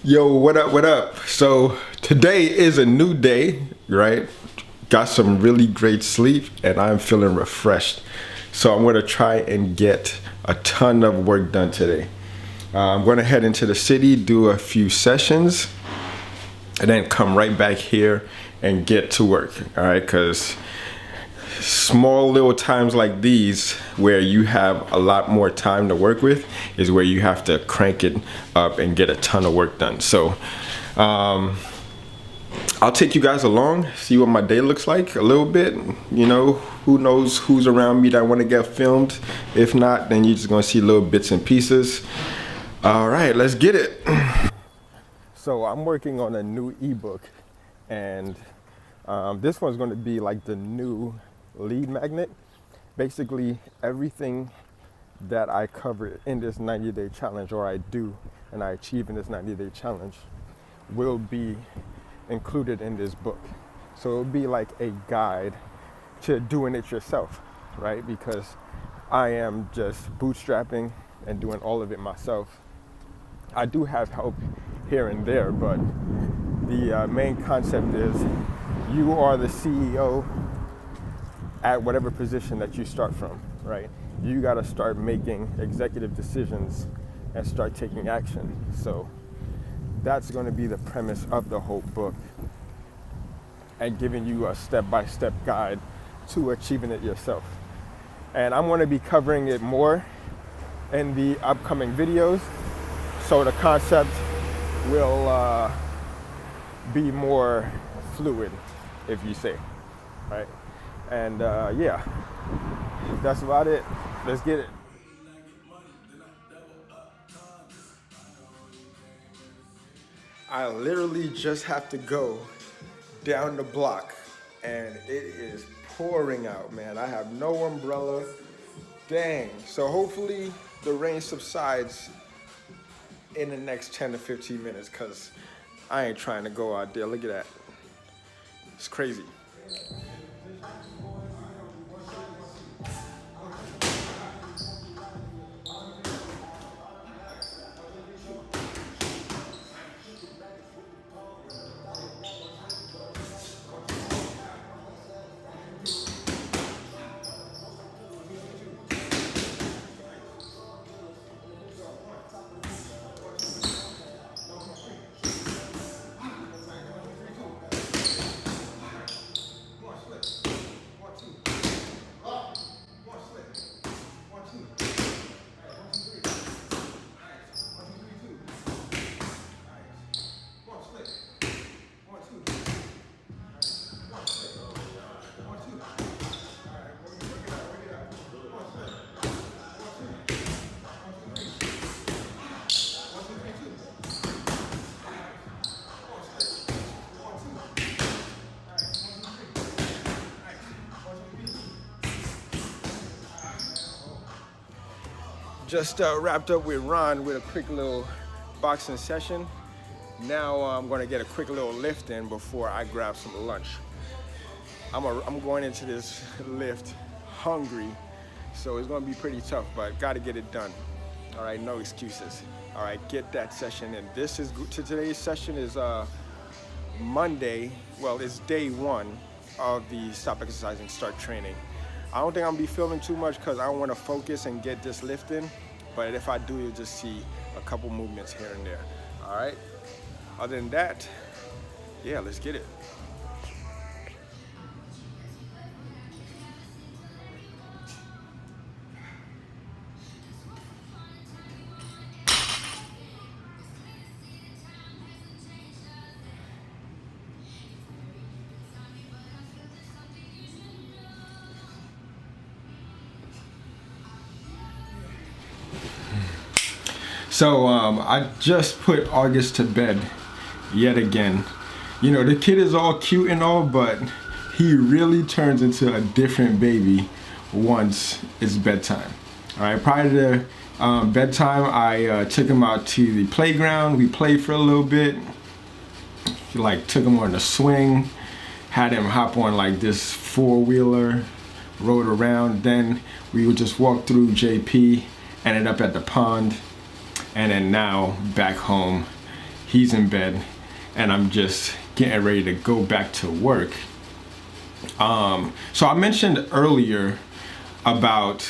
Yo, what up, what up? So today is a new day, right? Got some really great sleep and I'm feeling refreshed. So I'm gonna try and get a ton of work done today. I'm gonna head into the city, do a few sessions, and then come right back here and get to work, all right? Because small little times like these where you have a lot more time to work with is where you have to crank it up and get a ton of work done. So I'll take you guys along, see what my day looks like a little bit. You know, who knows who's around me that want to get filmed. If not, then you're just gonna see little bits and pieces. All right, let's get it. So I'm working on a new ebook, and this one's going to be like the new lead magnet. Basically everything that I cover in this 90-day challenge, or I do and I achieve in this 90-day challenge, will be included in this book. So it'll be like a guide to doing it yourself, right? Because I am just bootstrapping and doing all of it myself. I do have help here and there, but the main concept is you are the CEO at whatever position that you start from, right? You got to start making executive decisions and start taking action. So that's going to be the premise of the whole book, and giving you a step-by-step guide to achieving it yourself. And I'm going to be covering it more in the upcoming videos, so the concept will be more fluid, if you say, right? And yeah, that's about it. Let's get it. I literally just have to go down the block and it is pouring out, man. I have no umbrella. Dang. So hopefully the rain subsides in the next 10 to 15 minutes, because I ain't trying to go out there. Look at that. It's crazy. Just wrapped up with Ron with a quick little boxing session. Now I'm gonna get a quick little lift in before I grab some lunch. I'm going into this lift hungry, so it's gonna be pretty tough, but gotta get it done. All right, no excuses. All right, get that session in. Today's session is Monday. Well, it's day one of the Stop Exercising, Start Training. I don't think I'm gonna be filming too much because I want to focus and get this lift in. But if I do, you'll just see a couple movements here and there. All right. Other than that, yeah, let's get it. So I just put August to bed yet again. You know, the kid is all cute and all, but he really turns into a different baby once it's bedtime. All right, prior to bedtime, I took him out to the playground. We played for a little bit. Like took him on the swing, had him hop on like this four-wheeler, rode around. Then we would just walk through JP, ended up at the pond. And then now back home, he's in bed, and I'm just getting ready to go back to work. So I mentioned earlier about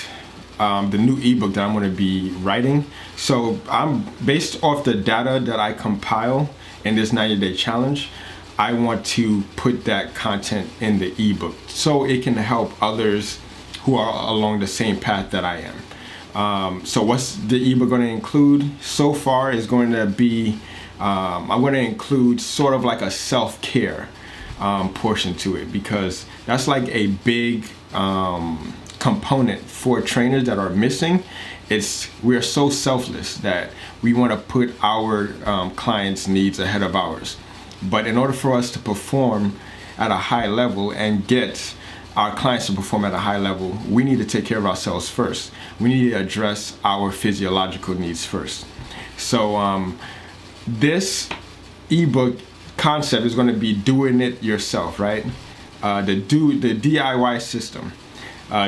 the new ebook that I'm going to be writing. So I'm based off the data that I compile in this 90-day challenge. I want to put that content in the ebook so it can help others who are along the same path that I am. So what's the ebook going to include? So far is going to be, I'm going to include sort of like a self-care portion to it, because that's like a big component for trainers that are missing. We're so selfless that we want to put our clients' needs ahead of ours. But in order for us to perform at a high level and get our clients to perform at a high level, we need to take care of ourselves first. We need to address our physiological needs first. So this ebook concept is going to be doing it yourself, right? The DIY system.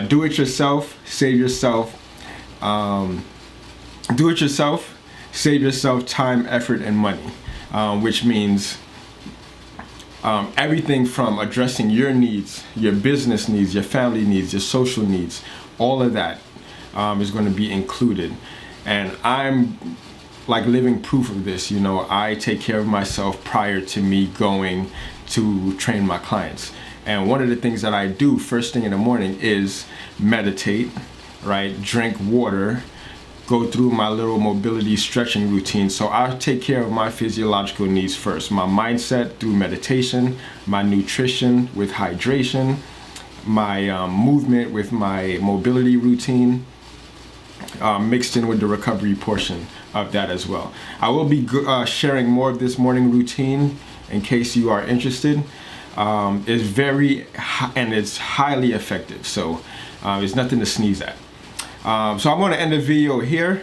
Do it yourself, save yourself. Do it yourself, save yourself time, effort, and money, which means everything from addressing your needs, your business needs, your family needs, your social needs, all of that is going to be included. And I'm like living proof of this. You know, I take care of myself prior to me going to train my clients. And one of the things that I do first thing in the morning is meditate, right? Drink water, go through my little mobility stretching routine. So I'll take care of my physiological needs first. My mindset through meditation, my nutrition with hydration, my movement with my mobility routine, mixed in with the recovery portion of that as well. I will be sharing more of this morning routine in case you are interested. It's highly effective. So it's nothing to sneeze at. So I'm going to end the video here.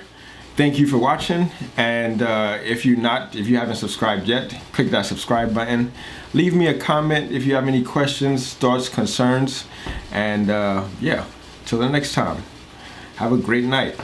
Thank you for watching, and if you haven't subscribed yet, click that subscribe button. Leave me a comment if you have any questions, thoughts, concerns, and yeah, till the next time, have a great night.